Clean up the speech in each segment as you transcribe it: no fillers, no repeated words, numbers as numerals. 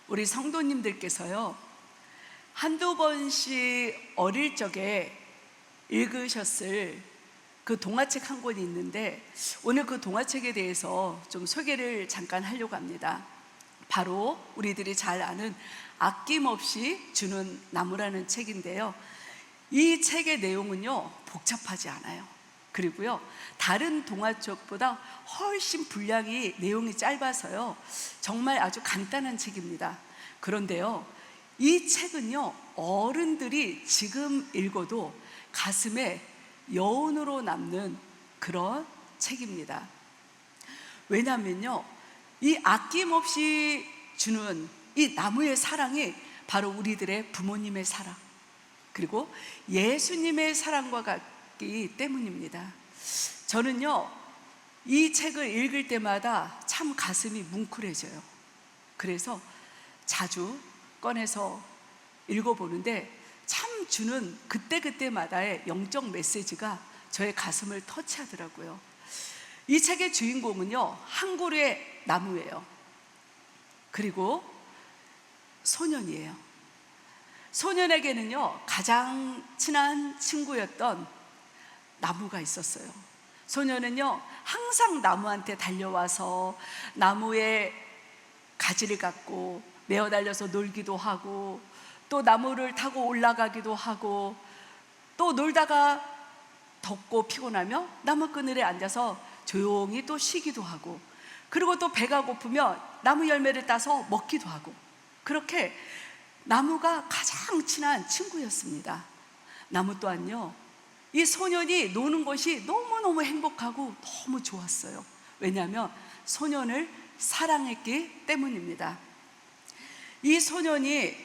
우리 성도님들께서요, 한두 번씩 어릴 적에 읽으셨을 그 동화책 한 권이 있는데, 오늘 그 동화책에 대해서 좀 소개를 잠깐 하려고 합니다. 바로 우리들이 잘 아는 아낌없이 주는 나무라는 책인데요, 이 책의 내용은요 복잡하지 않아요. 그리고요, 다른 동화책보다 훨씬 분량이, 내용이 짧아서요 정말 아주 간단한 책입니다. 그런데요, 이 책은요 어른들이 지금 읽어도 가슴에 여운으로 남는 그런 책입니다. 왜냐하면요, 이 아낌없이 주는 이 나무의 사랑이 바로 우리들의 부모님의 사랑, 그리고 예수님의 사랑과 같기 때문입니다. 저는요, 이 책을 읽을 때마다 참 가슴이 뭉클해져요. 그래서 자주 꺼내서 읽어보는데 참 주는 그때그때마다의 영적 메시지가 저의 가슴을 터치하더라고요. 이 책의 주인공은요, 한 그루의 나무예요. 그리고 소년이에요. 소년에게는요 가장 친한 친구였던 나무가 있었어요. 소년은요 항상 나무한테 달려와서 나무에 가지를 갖고 매어 달려서 놀기도 하고, 또 나무를 타고 올라가기도 하고, 또 놀다가 덥고 피곤하며 나무 그늘에 앉아서 조용히 또 쉬기도 하고, 그리고 또 배가 고프면 나무 열매를 따서 먹기도 하고, 그렇게 나무가 가장 친한 친구였습니다. 나무 또한요, 이 소년이 노는 것이 너무너무 행복하고 너무 좋았어요. 왜냐하면 소년을 사랑했기 때문입니다. 이 소년이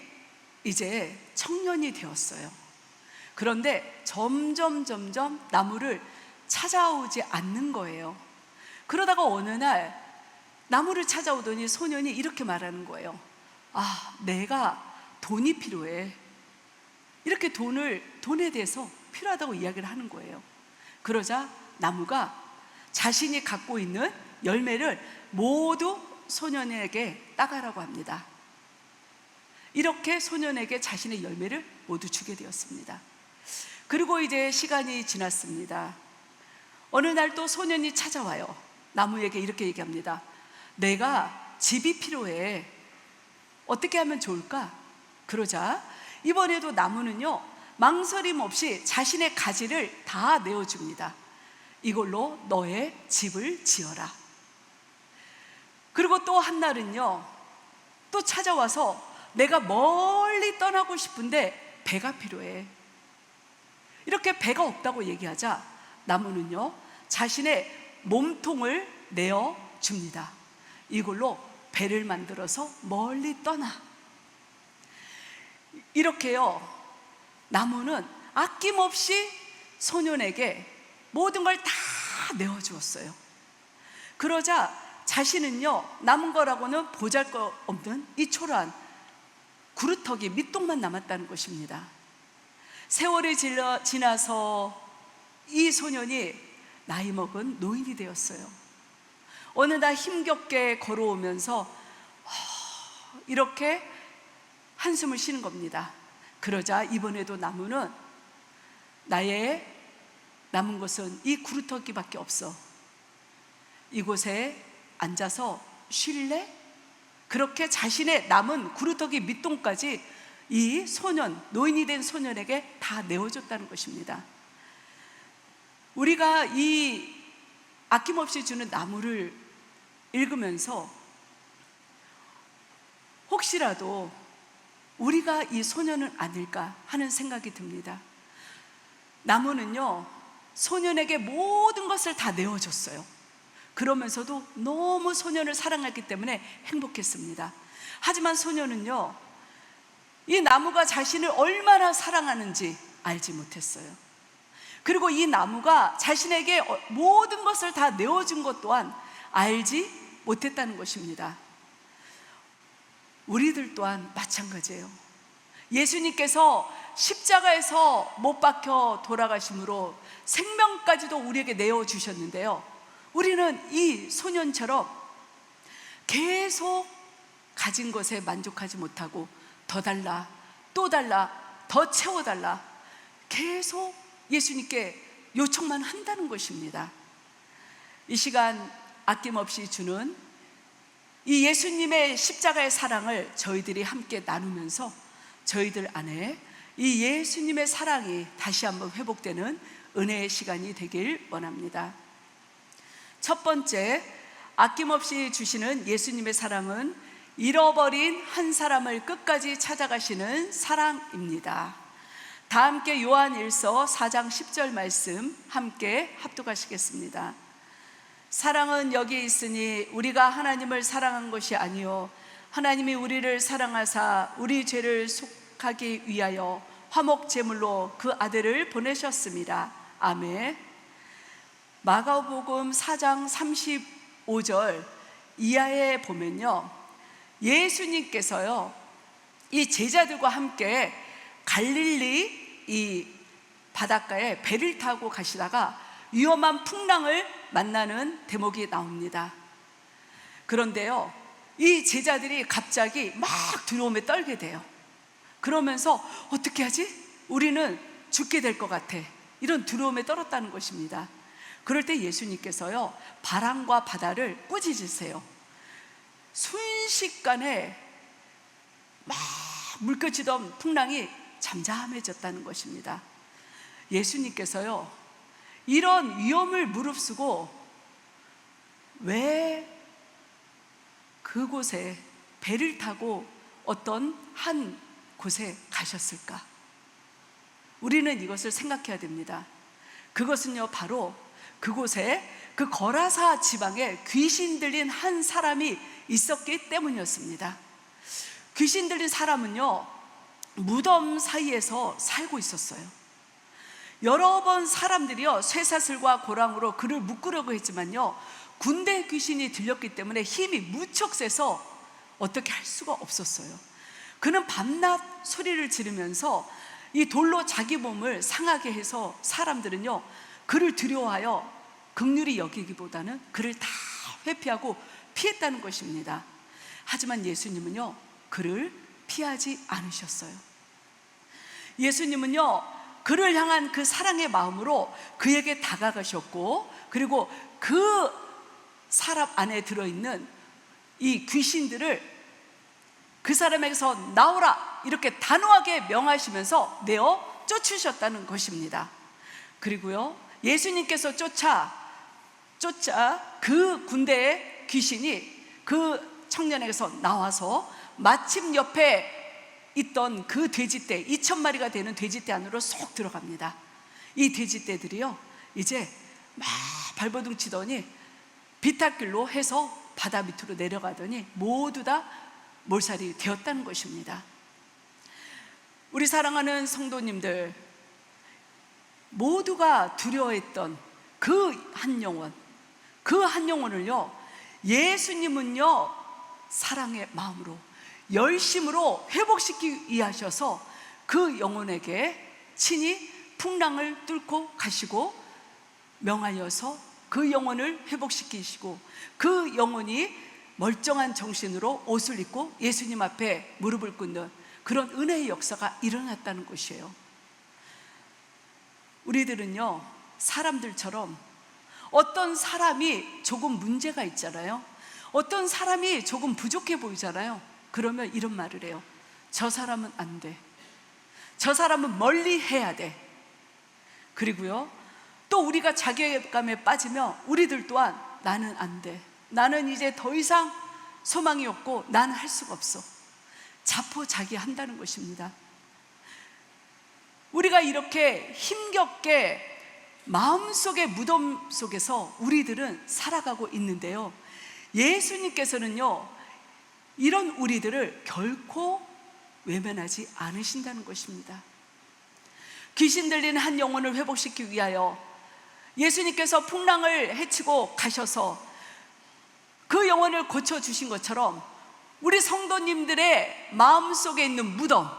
이제 청년이 되었어요. 그런데 점점 나무를 찾아오지 않는 거예요. 그러다가 어느 날 나무를 찾아오더니 소년이 이렇게 말하는 거예요. 아, 내가 돈이 필요해. 이렇게 돈에 대해서 필요하다고 이야기를 하는 거예요. 그러자 나무가 자신이 갖고 있는 열매를 모두 소년에게 따가라고 합니다. 이렇게 소년에게 자신의 열매를 모두 주게 되었습니다. 그리고 이제 시간이 지났습니다. 어느 날 또 소년이 찾아와요. 나무에게 이렇게 얘기합니다. 내가 집이 필요해. 어떻게 하면 좋을까? 그러자 이번에도 나무는요 망설임 없이 자신의 가지를 다 내어줍니다. 이걸로 너의 집을 지어라. 그리고 또 한날은요 또 찾아와서 내가 멀리 떠나고 싶은데 배가 필요해. 이렇게 배가 없다고 얘기하자 나무는요 자신의 몸통을 내어줍니다. 이걸로 배를 만들어서 멀리 떠나. 이렇게요 나무는 아낌없이 소년에게 모든 걸 다 내어주었어요. 그러자 자신은요 남은 거라고는 보잘것없는 이 초라한 구루터기 밑동만 남았다는 것입니다. 세월이 지나서 이 소년이 나이 먹은 노인이 되었어요. 어느 날 힘겹게 걸어오면서 이렇게 한숨을 쉬는 겁니다. 그러자 이번에도 나무는 나의 남은 것은 이 구루터기밖에 없어. 이곳에 앉아서 쉴래? 그렇게 자신의 남은 구루터기 밑동까지 이 소년, 노인이 된 소년에게 다 내어줬다는 것입니다. 우리가 이 아낌없이 주는 나무를 읽으면서 혹시라도 우리가 이 소년은 아닐까 하는 생각이 듭니다. 나무는요 소년에게 모든 것을 다 내어줬어요. 그러면서도 너무 소년을 사랑했기 때문에 행복했습니다. 하지만 소년은요 이 나무가 자신을 얼마나 사랑하는지 알지 못했어요. 그리고 이 나무가 자신에게 모든 것을 다 내어준 것 또한 알지 못했다는 것입니다. 우리들 또한 마찬가지예요. 예수님께서 십자가에서 못 박혀 돌아가심으로 생명까지도 우리에게 내어주셨는데요, 우리는 이 소년처럼 계속 가진 것에 만족하지 못하고 더 달라, 또 달라, 더 채워달라 계속 예수님께 요청만 한다는 것입니다. 이 시간 아낌없이 주는 이 예수님의 십자가의 사랑을 저희들이 함께 나누면서 저희들 안에 이 예수님의 사랑이 다시 한번 회복되는 은혜의 시간이 되길 원합니다. 첫 번째, 아낌없이 주시는 예수님의 사랑은 잃어버린 한 사람을 끝까지 찾아가시는 사랑입니다. 다 함께 요한일서 4장 10절 말씀 함께 합독하시겠습니다. 사랑은 여기 있으니 우리가 하나님을 사랑한 것이 아니요 하나님이 우리를 사랑하사 우리 죄를 속하기 위하여 화목 제물로 그 아들을 보내셨습니다. 아멘. 마가복음 4장 35절 이하에 보면요, 예수님께서요 이 제자들과 함께 갈릴리 이 바닷가에 배를 타고 가시다가 위험한 풍랑을 만나는 대목이 나옵니다. 그런데요, 이 제자들이 갑자기 막 두려움에 떨게 돼요. 그러면서 어떻게 하지? 우리는 죽게 될 것 같아. 이런 두려움에 떨었다는 것입니다. 그럴 때 예수님께서요 바람과 바다를 꾸짖으세요. 순식간에 막 물결치던 풍랑이 잠잠해졌다는 것입니다. 예수님께서요 이런 위험을 무릅쓰고 왜 그곳에 배를 타고 어떤 한 곳에 가셨을까? 우리는 이것을 생각해야 됩니다. 그것은요 바로 그곳에 그 거라사 지방에 귀신 들린 한 사람이 있었기 때문이었습니다. 귀신 들린 사람은요 무덤 사이에서 살고 있었어요. 여러 번 사람들이요 쇠사슬과 고랑으로 그를 묶으려고 했지만요 군대 귀신이 들렸기 때문에 힘이 무척 세서 어떻게 할 수가 없었어요. 그는 밤낮 소리를 지르면서 이 돌로 자기 몸을 상하게 해서 사람들은요 그를 두려워하여 긍휼히 여기기보다는 그를 다 회피하고 피했다는 것입니다. 하지만 예수님은요 그를 피하지 않으셨어요. 예수님은요 그를 향한 그 사랑의 마음으로 그에게 다가가셨고, 그리고 그 사람 안에 들어있는 이 귀신들을 그 사람에게서 나오라 이렇게 단호하게 명하시면서 내어 쫓으셨다는 것입니다. 그리고요 예수님께서 쫓아 그 군대의 귀신이 그 청년에게서 나와서 마침 옆에 있던 그 돼지떼 2,000마리가 되는 돼지떼 안으로 쏙 들어갑니다. 이 돼지떼들이요 이제 막 발버둥 치더니 비탈길로 해서 바다 밑으로 내려가더니 모두 다 몰살이 되었다는 것입니다. 우리 사랑하는 성도님들, 모두가 두려워했던 그 한 영혼을요 예수님은요 사랑의 마음으로 열심으로 회복시키기 위하셔서 그 영혼에게 친히 풍랑을 뚫고 가시고 명하여서 그 영혼을 회복시키시고 그 영혼이 멀쩡한 정신으로 옷을 입고 예수님 앞에 무릎을 꿇는 그런 은혜의 역사가 일어났다는 것이에요. 우리들은요 사람들처럼 어떤 사람이 조금 문제가 있잖아요. 어떤 사람이 조금 부족해 보이잖아요. 그러면 이런 말을 해요. 저 사람은 안 돼. 저 사람은 멀리 해야 돼. 그리고요 또 우리가 자괴감에 빠지면 우리들 또한 나는 안 돼. 나는 이제 더 이상 소망이 없고 나는 할 수가 없어. 자포자기한다는 것입니다. 우리가 이렇게 힘겹게 마음속의 무덤 속에서 우리들은 살아가고 있는데요 예수님께서는요 이런 우리들을 결코 외면하지 않으신다는 것입니다. 귀신 들린 한 영혼을 회복시키기 위하여 예수님께서 풍랑을 헤치고 가셔서 그 영혼을 고쳐주신 것처럼 우리 성도님들의 마음속에 있는 무덤,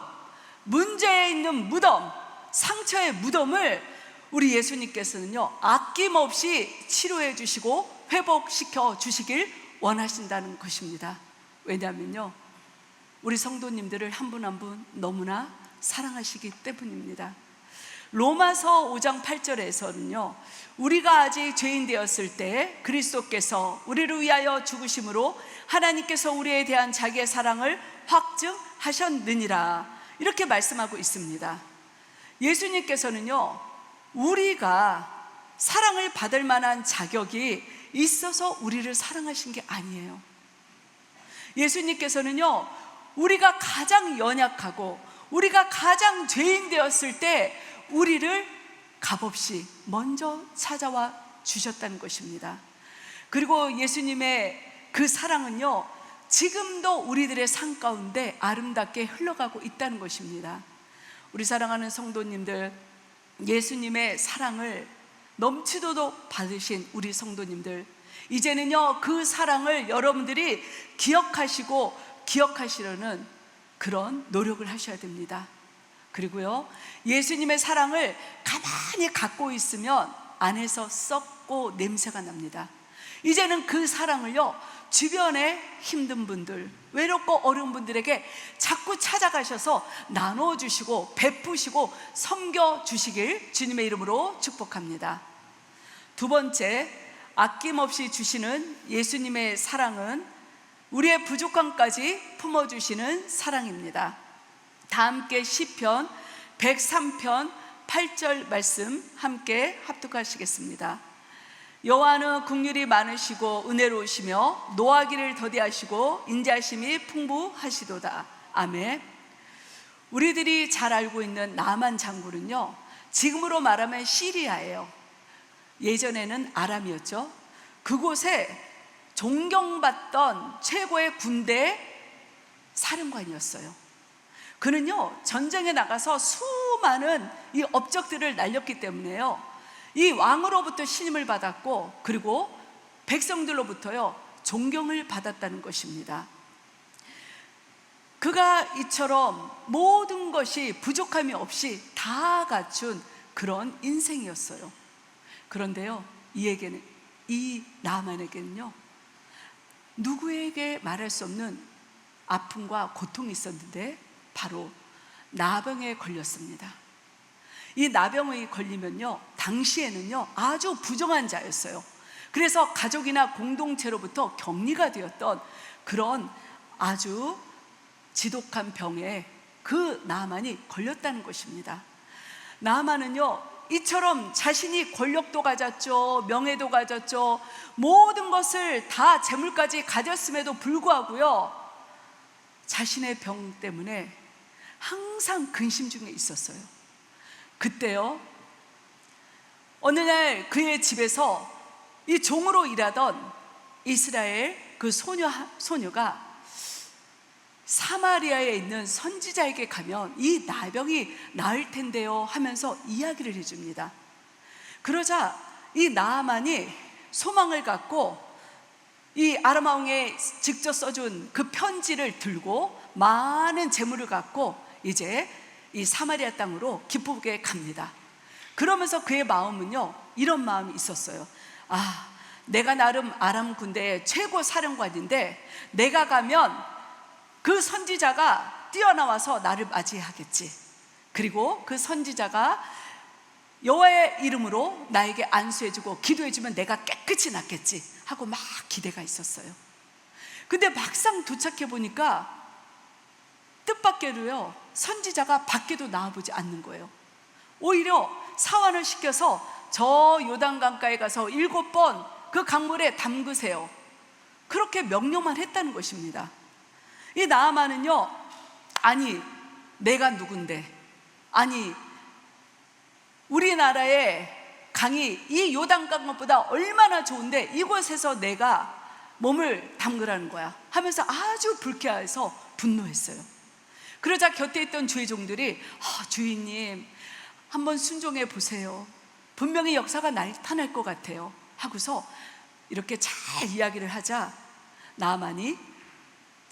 문제에 있는 무덤, 상처의 무덤을 우리 예수님께서는요 아낌없이 치료해 주시고 회복시켜 주시길 원하신다는 것입니다. 왜냐하면요 우리 성도님들을 한 분 한 분 너무나 사랑하시기 때문입니다. 로마서 5장 8절에서는요, 우리가 아직 죄인 되었을 때 그리스도께서 우리를 위하여 죽으심으로 하나님께서 우리에 대한 자기의 사랑을 확증하셨느니라, 이렇게 말씀하고 있습니다. 예수님께서는요, 우리가 사랑을 받을 만한 자격이 있어서 우리를 사랑하신 게 아니에요. 예수님께서는요, 우리가 가장 연약하고 우리가 가장 죄인 되었을 때 우리를 값없이 먼저 찾아와 주셨다는 것입니다. 그리고 예수님의 그 사랑은요, 지금도 우리들의 삶 가운데 아름답게 흘러가고 있다는 것입니다. 우리 사랑하는 성도님들, 예수님의 사랑을 넘치도록 받으신 우리 성도님들, 이제는요 그 사랑을 여러분들이 기억하시고 기억하시려는 그런 노력을 하셔야 됩니다. 그리고요, 예수님의 사랑을 가만히 갖고 있으면 안에서 썩고 냄새가 납니다. 이제는 그 사랑을요, 주변에 힘든 분들, 외롭고 어려운 분들에게 자꾸 찾아가셔서 나눠주시고 베푸시고 섬겨주시길 주님의 이름으로 축복합니다. 두 번째, 아낌없이 주시는 예수님의 사랑은 우리의 부족함까지 품어주시는 사랑입니다. 다 함께 시편 103편 8절 말씀 함께 합독하시겠습니다. 여호와는 긍휼이 많으시고 은혜로우시며 노하기를 더디하시고 인자심이 풍부하시도다. 아멘. 우리들이 잘 알고 있는 나만 장군은요, 지금으로 말하면 시리아예요. 예전에는 아람이었죠. 그곳에 존경받던 최고의 군대 사령관이었어요. 그는요, 전쟁에 나가서 수많은 이 업적들을 날렸기 때문에요, 이 왕으로부터 신임을 받았고, 그리고 백성들로부터요 존경을 받았다는 것입니다. 그가 이처럼 모든 것이 부족함이 없이 다 갖춘 그런 인생이었어요. 그런데요, 이 나만에게는요, 누구에게 말할 수 없는 아픔과 고통이 있었는데 바로 나병에 걸렸습니다. 이 나병에 걸리면요, 당시에는요 아주 부정한 자였어요. 그래서 가족이나 공동체로부터 격리가 되었던 그런 아주 지독한 병에 그 나만이 걸렸다는 것입니다. 나만은요, 이처럼 자신이 권력도 가졌죠, 명예도 가졌죠, 모든 것을 다 재물까지 가졌음에도 불구하고요, 자신의 병 때문에 항상 근심 중에 있었어요. 그때요, 어느 날 그의 집에서 이 종으로 일하던 이스라엘 그 소녀가 사마리아에 있는 선지자에게 가면 이 나병이 나을 텐데요 하면서 이야기를 해줍니다. 그러자 이 나아만이 소망을 갖고 이 아람 왕에 직접 써준 그 편지를 들고 많은 재물을 갖고 이제 이 사마리아 땅으로 기쁘게 갑니다. 그러면서 그의 마음은요, 이런 마음이 있었어요. 아, 내가 나름 아람 군대의 최고 사령관인데 내가 가면 그 선지자가 뛰어나와서 나를 맞이하겠지. 그리고 그 선지자가 여호와의 이름으로 나에게 안수해주고 기도해주면 내가 깨끗이 낫겠지 하고 막 기대가 있었어요. 근데 막상 도착해 보니까 뜻밖에도요, 선지자가 밖에도 나와보지 않는 거예요. 오히려 사환을 시켜서 저 요단강가에 가서 7번 그 강물에 담그세요, 그렇게 명령만 했다는 것입니다. 이 나아만은요, 아니 내가 누군데, 아니 우리나라의 강이 이 요단강보다 얼마나 좋은데 이곳에서 내가 몸을 담그라는 거야 하면서 아주 불쾌해서 분노했어요. 그러자 곁에 있던 주의 종들이 주인님 한번 순종해 보세요, 분명히 역사가 나타날 것 같아요 하고서 이렇게 잘 이야기를 하자 나아만이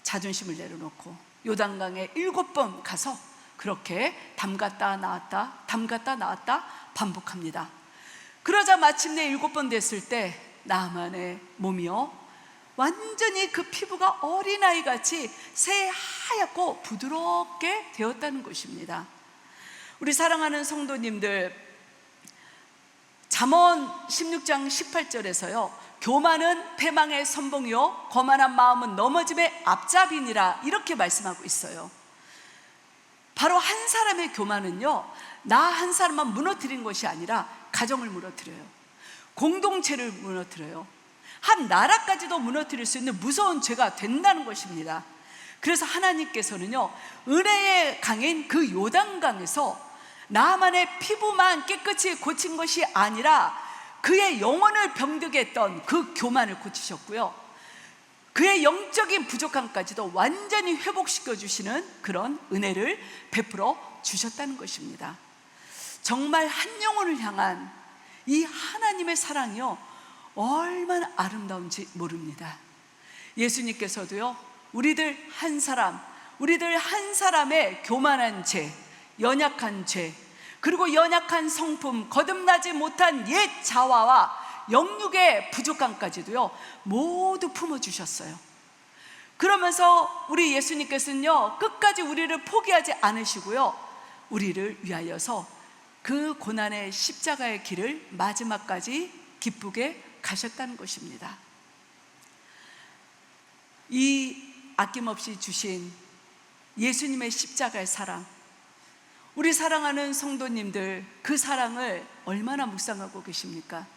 자존심을 내려놓고 요단강에 7번 가서 그렇게 담갔다 나왔다 담갔다 나왔다 반복합니다. 그러자 마침내 7번 됐을 때 나아만의 몸이요 완전히 그 피부가 어린아이 같이 새하얗고 부드럽게 되었다는 것입니다. 우리 사랑하는 성도님들, 잠언 16장 18절에서요, 교만은 패망의 선봉이요 거만한 마음은 넘어짐의 앞잡이니라, 이렇게 말씀하고 있어요. 바로 한 사람의 교만은요, 나 한 사람만 무너뜨린 것이 아니라 가정을 무너뜨려요. 공동체를 무너뜨려요. 한 나라까지도 무너뜨릴 수 있는 무서운 죄가 된다는 것입니다. 그래서 하나님께서는요, 은혜의 강인 그 요단강에서 나만의 피부만 깨끗이 고친 것이 아니라 그의 영혼을 병들게 했던 그 교만을 고치셨고요, 그의 영적인 부족함까지도 완전히 회복시켜 주시는 그런 은혜를 베풀어 주셨다는 것입니다. 정말 한 영혼을 향한 이 하나님의 사랑이요, 얼마나 아름다운지 모릅니다. 예수님께서도요, 우리들 한 사람의 교만한 죄, 연약한 죄, 그리고 연약한 성품, 거듭나지 못한 옛 자화와 영육의 부족함까지도요 모두 품어주셨어요. 그러면서 우리 예수님께서는요, 끝까지 우리를 포기하지 않으시고요, 우리를 위하여서 그 고난의 십자가의 길을 마지막까지 기쁘게 가셨다는 것입니다. 이 아낌없이 주신 예수님의 십자가의 사랑, 우리 사랑하는 성도님들, 그 사랑을 얼마나 묵상하고 계십니까?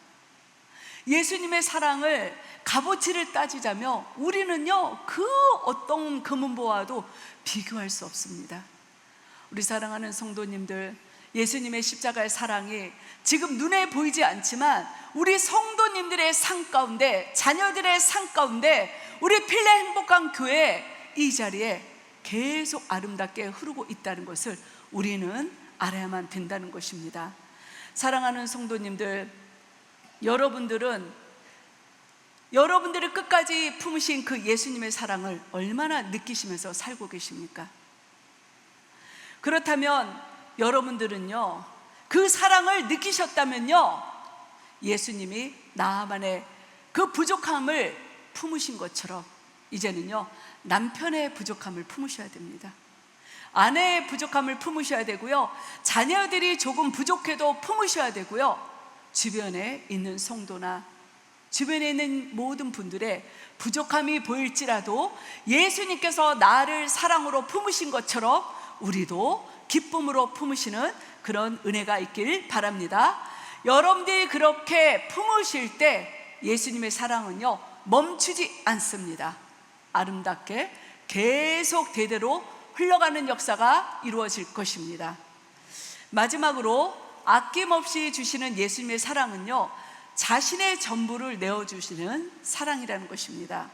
예수님의 사랑을 값어치를 따지자며 우리는요, 그 어떤 금은보화도 비교할 수 없습니다. 우리 사랑하는 성도님들, 예수님의 십자가의 사랑이 지금 눈에 보이지 않지만 우리 성도님들의 삶 가운데, 자녀들의 삶 가운데, 우리 필레 행복한 교회 이 자리에 계속 아름답게 흐르고 있다는 것을 우리는 알아야만 된다는 것입니다. 사랑하는 성도님들, 여러분들을 끝까지 품으신 그 예수님의 사랑을 얼마나 느끼시면서 살고 계십니까? 그렇다면 여러분들은요, 그 사랑을 느끼셨다면요, 예수님이 나만의 그 부족함을 품으신 것처럼 이제는요, 남편의 부족함을 품으셔야 됩니다. 아내의 부족함을 품으셔야 되고요, 자녀들이 조금 부족해도 품으셔야 되고요, 주변에 있는 성도나 주변에 있는 모든 분들의 부족함이 보일지라도 예수님께서 나를 사랑으로 품으신 것처럼 우리도 기쁨으로 품으시는 그런 은혜가 있길 바랍니다. 여러분들이 그렇게 품으실 때 예수님의 사랑은요, 멈추지 않습니다. 아름답게 계속 대대로 흘러가는 역사가 이루어질 것입니다. 마지막으로 아낌없이 주시는 예수님의 사랑은요, 자신의 전부를 내어주시는 사랑이라는 것입니다.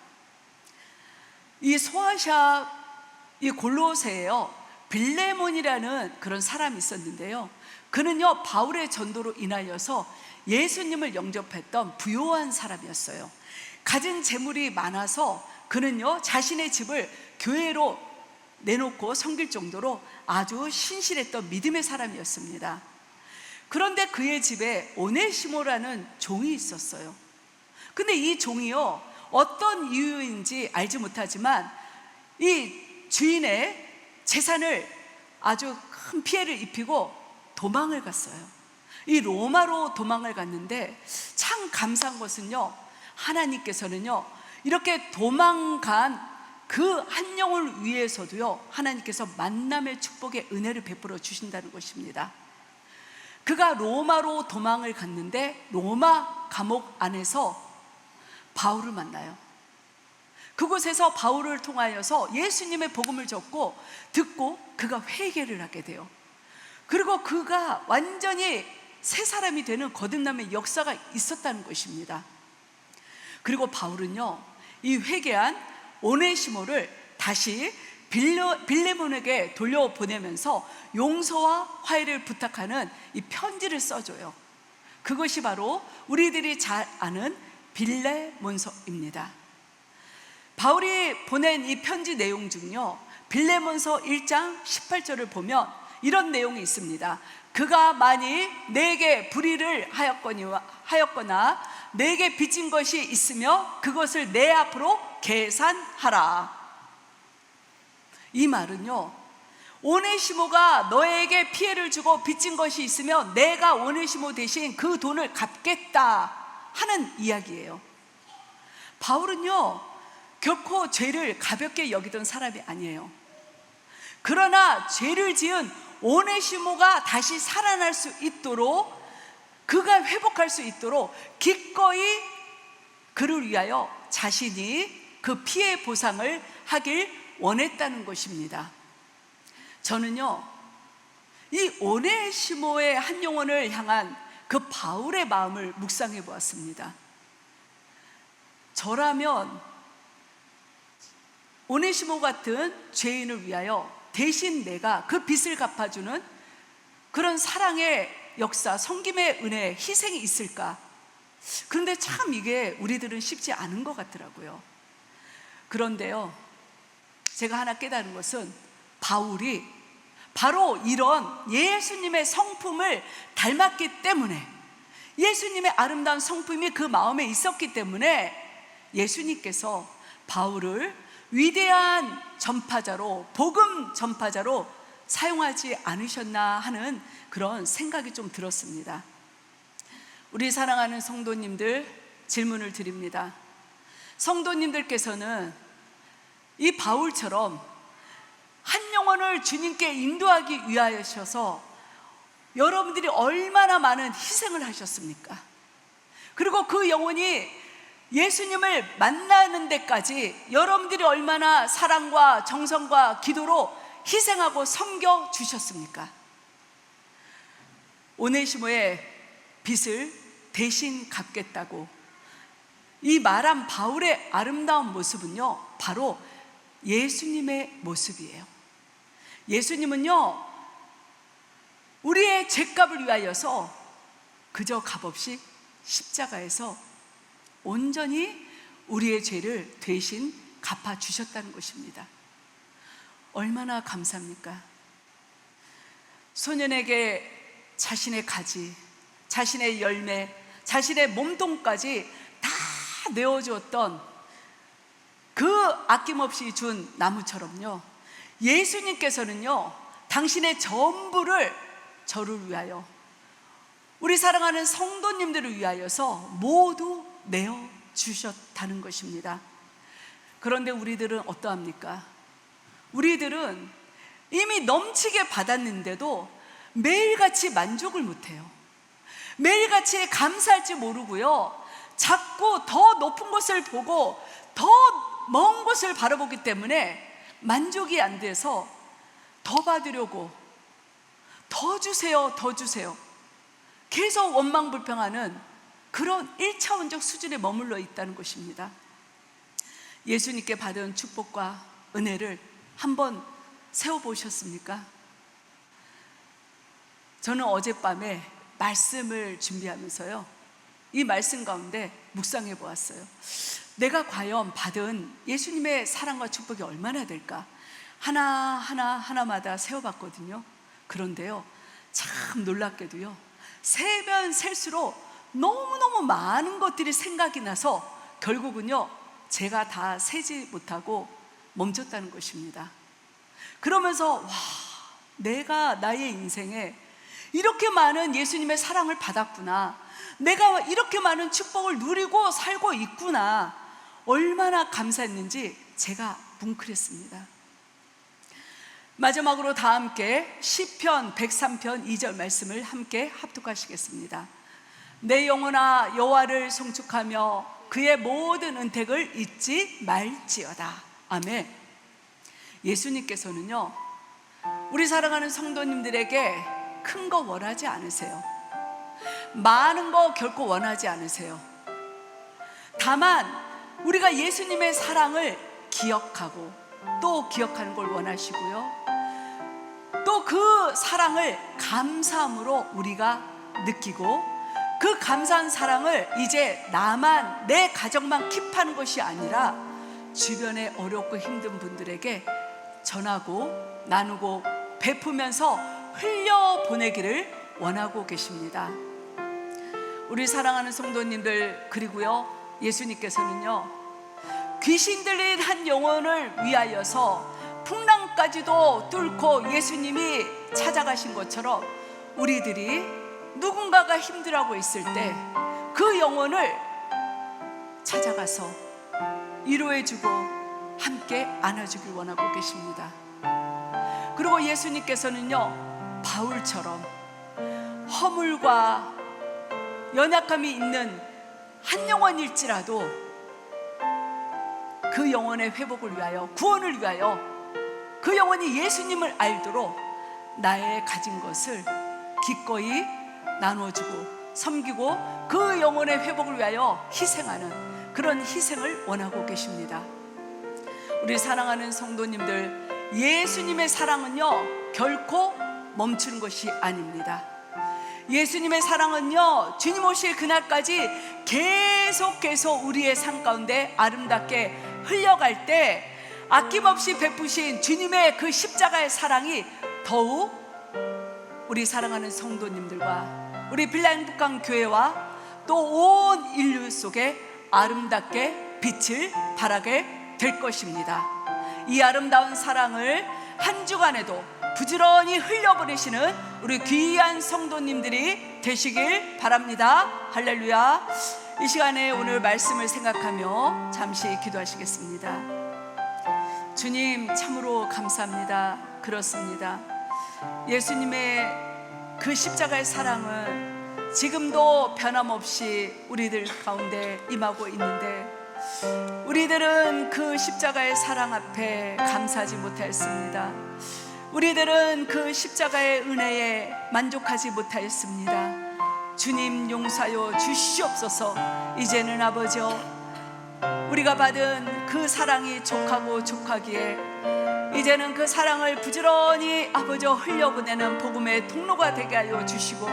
이 소아샵, 이 골로새에요, 빌레몬이라는 그런 사람이 있었는데요, 그는요, 바울의 전도로 인하여서 예수님을 영접했던 부요한 사람이었어요. 가진 재물이 많아서 그는요, 자신의 집을 교회로 내놓고 섬길 정도로 아주 신실했던 믿음의 사람이었습니다. 그런데 그의 집에 오네시모라는 종이 있었어요. 근데 이 종이요, 어떤 이유인지 알지 못하지만 이 주인의 재산을 아주 큰 피해를 입히고 도망을 갔어요. 이 로마로 도망을 갔는데 참 감사한 것은요, 하나님께서는요, 이렇게 도망간 그 한 영을 위해서도요, 하나님께서 만남의 축복의 은혜를 베풀어 주신다는 것입니다. 그가 로마로 도망을 갔는데 로마 감옥 안에서 바울을 만나요. 그곳에서 바울을 통하여서 예수님의 복음을 듣고 그가 회개를 하게 돼요. 그리고 그가 완전히 새 사람이 되는 거듭남의 역사가 있었다는 것입니다. 그리고 바울은요, 이 회개한 오네시모를 다시 빌레몬에게 돌려보내면서 용서와 화해를 부탁하는 이 편지를 써줘요. 그것이 바로 우리들이 잘 아는 빌레몬서입니다. 바울이 보낸 이 편지 내용 중요, 빌레몬서 1장 18절을 보면 이런 내용이 있습니다. 그가 만일 내게 불의를 하였거나 내게 빚진 것이 있으며 그것을 내 앞으로 계산하라. 이 말은요, 오네시모가 너에게 피해를 주고 빚진 것이 있으면 내가 오네시모 대신 그 돈을 갚겠다 하는 이야기예요. 바울은요, 결코 죄를 가볍게 여기던 사람이 아니에요. 그러나 죄를 지은 오네시모가 다시 살아날 수 있도록, 그가 회복할 수 있도록 기꺼이 그를 위하여 자신이 그 피해 보상을 하길 원했다는 것입니다. 저는요, 이 오네시모의 한 영혼을 향한 그 바울의 마음을 묵상해 보았습니다. 저라면 오네시모 같은 죄인을 위하여 대신 내가 그 빚을 갚아주는 그런 사랑의 역사, 섬김의 은혜, 희생이 있을까? 그런데 참 이게 우리들은 쉽지 않은 것 같더라고요. 그런데요, 제가 하나 깨달은 것은 바울이 바로 이런 예수님의 성품을 닮았기 때문에, 예수님의 아름다운 성품이 그 마음에 있었기 때문에 예수님께서 바울을 위대한 전파자로, 복음 전파자로 사용하지 않으셨나 하는 그런 생각이 좀 들었습니다. 우리 사랑하는 성도님들, 질문을 드립니다. 성도님들께서는 이 바울처럼 한 영혼을 주님께 인도하기 위하여셔서 여러분들이 얼마나 많은 희생을 하셨습니까? 그리고 그 영혼이 예수님을 만나는 데까지 여러분들이 얼마나 사랑과 정성과 기도로 희생하고 섬겨 주셨습니까? 오네시모의 빚을 대신 갚겠다고 이 말한 바울의 아름다운 모습은요, 바로 예수님의 모습이에요. 예수님은요, 우리의 죄값을 위하여서 그저 값없이 십자가에서 온전히 우리의 죄를 대신 갚아주셨다는 것입니다. 얼마나 감사합니까? 소년에게 자신의 가지, 자신의 열매, 자신의 몸통까지 다 내어주었던 그 아낌없이 준 나무처럼요, 예수님께서는요, 당신의 전부를 저를 위하여, 우리 사랑하는 성도님들을 위하여서 모두 내어주셨다는 것입니다. 그런데 우리들은 어떠합니까? 우리들은 이미 넘치게 받았는데도 매일같이 만족을 못해요. 매일같이 감사할지 모르고요, 자꾸 더 높은 곳을 보고 더 먼 곳을 바라보기 때문에 만족이 안 돼서 더 받으려고, 더 주세요, 더 주세요, 계속 원망불평하는 그런 1차원적 수준에 머물러 있다는 것입니다. 예수님께 받은 축복과 은혜를 한번 세워보셨습니까? 저는 어젯밤에 말씀을 준비하면서요, 이 말씀 가운데 묵상해 보았어요. 내가 과연 받은 예수님의 사랑과 축복이 얼마나 될까? 하나마다 세워봤거든요. 그런데요, 참 놀랍게도요, 세면 셀수록 너무너무 많은 것들이 생각이 나서 결국은요, 제가 다 세지 못하고 멈췄다는 것입니다. 그러면서 와, 내가 나의 인생에 이렇게 많은 예수님의 사랑을 받았구나, 내가 이렇게 많은 축복을 누리고 살고 있구나, 얼마나 감사했는지 제가 뭉클했습니다. 마지막으로 다 함께 시편 103편 2절 말씀을 함께 합독하시겠습니다. 내 영혼아 여호와를 송축하며 그의 모든 은택을 잊지 말지어다. 아멘. 예수님께서는요, 우리 사랑하는 성도님들에게 큰 거 원하지 않으세요. 많은 거 결코 원하지 않으세요. 다만 우리가 예수님의 사랑을 기억하고 또 기억하는 걸 원하시고요, 또 그 사랑을 감사함으로 우리가 느끼고, 그 감사한 사랑을 이제 나만, 내 가정만 킵하는 것이 아니라 주변에 어렵고 힘든 분들에게 전하고 나누고 베푸면서 흘려보내기를 원하고 계십니다. 우리 사랑하는 성도님들, 그리고요, 예수님께서는요, 귀신 들린 한 영혼을 위하여서 풍랑까지도 뚫고 예수님이 찾아가신 것처럼 우리들이 누군가가 힘들어하고 있을 때 그 영혼을 찾아가서 위로해주고 함께 안아주길 원하고 계십니다. 그리고 예수님께서는요, 바울처럼 허물과 연약함이 있는 한 영혼일지라도 그 영혼의 회복을 위하여, 구원을 위하여 그 영혼이 예수님을 알도록 나의 가진 것을 기꺼이 나눠주고 섬기고 그 영혼의 회복을 위하여 희생하는 그런 희생을 원하고 계십니다. 우리 사랑하는 성도님들, 예수님의 사랑은요, 결코 멈추는 것이 아닙니다. 예수님의 사랑은요, 주님 오실 그날까지 계속해서 우리의 삶 가운데 아름답게 흘려갈 때 아낌없이 베푸신 주님의 그 십자가의 사랑이 더욱 우리 사랑하는 성도님들과 우리 빌라행복강 교회와 또 온 인류 속에 아름답게 빛을 발하게 될 것입니다. 이 아름다운 사랑을 한 주간에도 부지런히 흘려보내시는 우리 귀한 성도님들이 되시길 바랍니다. 할렐루야. 이 시간에 오늘 말씀을 생각하며 잠시 기도하시겠습니다. 주님, 참으로 감사합니다. 그렇습니다. 예수님의 그 십자가의 사랑은 지금도 변함없이 우리들 가운데 임하고 있는데, 우리들은 그 십자가의 사랑 앞에 감사하지 못하였습니다. 우리들은 그 십자가의 은혜에 만족하지 못하였습니다. 주님, 용서하여 주시옵소서. 이제는 아버지여, 우리가 받은 그 사랑이 족하고 족하기에 이제는 그 사랑을 부지런히 아버지여 흘려보내는 복음의 통로가 되게 하여 주시고,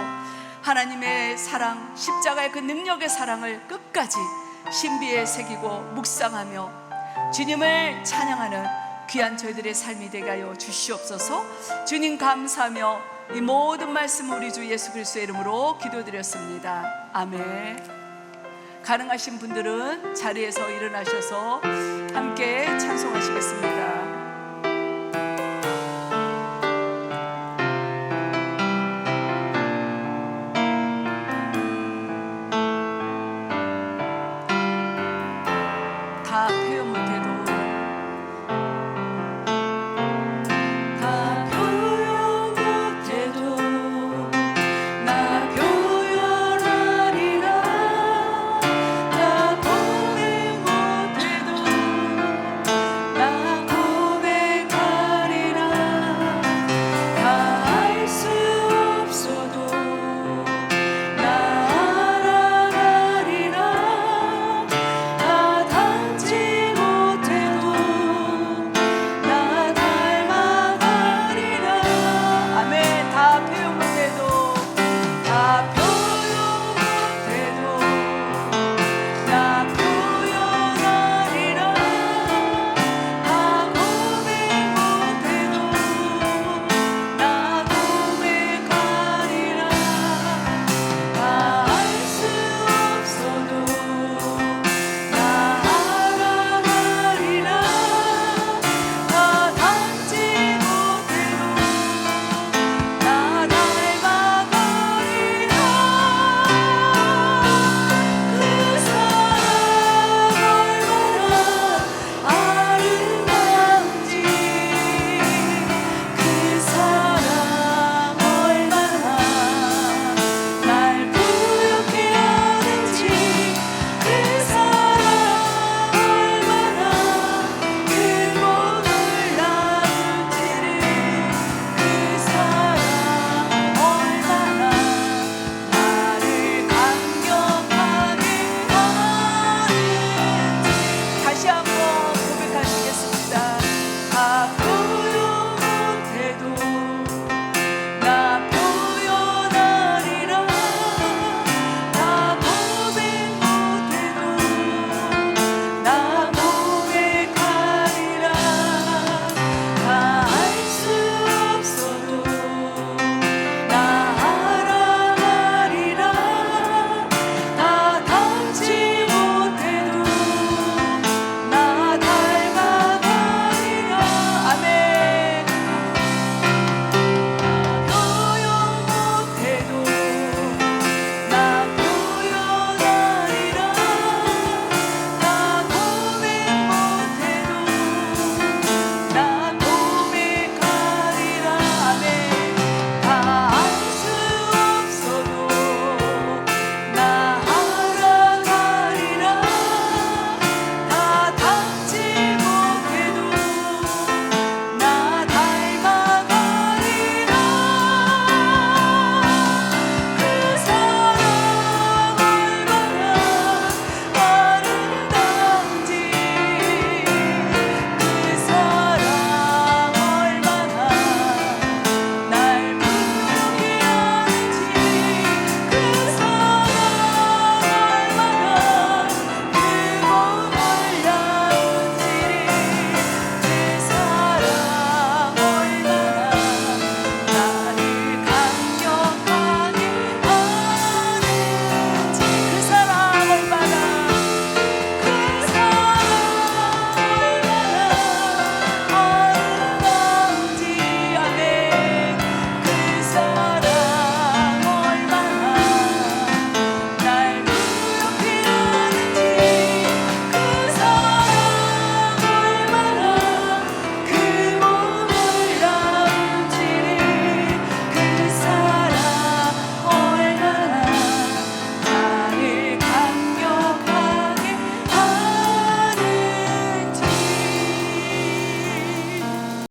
하나님의 사랑, 십자가의 그 능력의 사랑을 끝까지 신비에 새기고 묵상하며 주님을 찬양하는 귀한 저희들의 삶이 되게 하여 주시옵소서. 주님 감사하며 이 모든 말씀 우리 주 예수 그리스도의 이름으로 기도드렸습니다. 아멘. 가능하신 분들은 자리에서 일어나셔서 함께 찬송하시겠습니다.